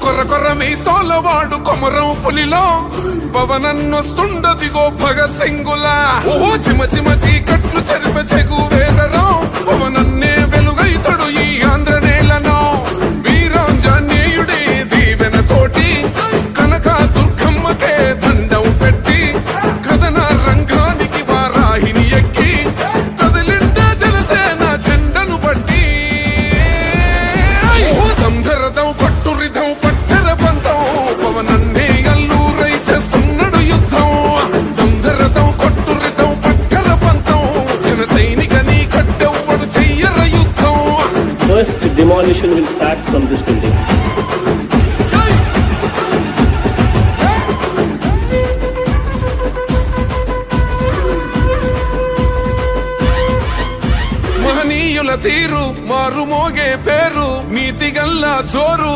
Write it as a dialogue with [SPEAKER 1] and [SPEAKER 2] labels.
[SPEAKER 1] కొర్ర కొర్ర మీ సోలవాడు కొమరం పులిలో పవనన్నొస్తుండదిగో భగత్ సింగులా ఓ చిమ చిమ చీకట్లు చెరిప చెగు వేదరో పవనన్నే వెలుగైతడు ఈ ఆంధ్ర నేలను వీరాంజనేయుడి దీవెన తోటి కనక దుర్గమ్మకే దండం పెట్టి కథన రంగానికి వారాహిని ఎక్కి కదిలిండ జనసేన జెండను పట్టి దంధరదం కొట్టురిదం పట్టర పంతం పవనన్నే అల్లూరై చేస్తున్నాడు యుద్ధం దంధరదం కొట్టురిదం పట్టర పంతం జన సైనికని కట్టెవ్వడు చెయ్యర యుద్ధం.
[SPEAKER 2] First demolition will start from this building.
[SPEAKER 1] మహనీయుల తీరు మారు మోగే పేరు నీతిగల్లా జోరు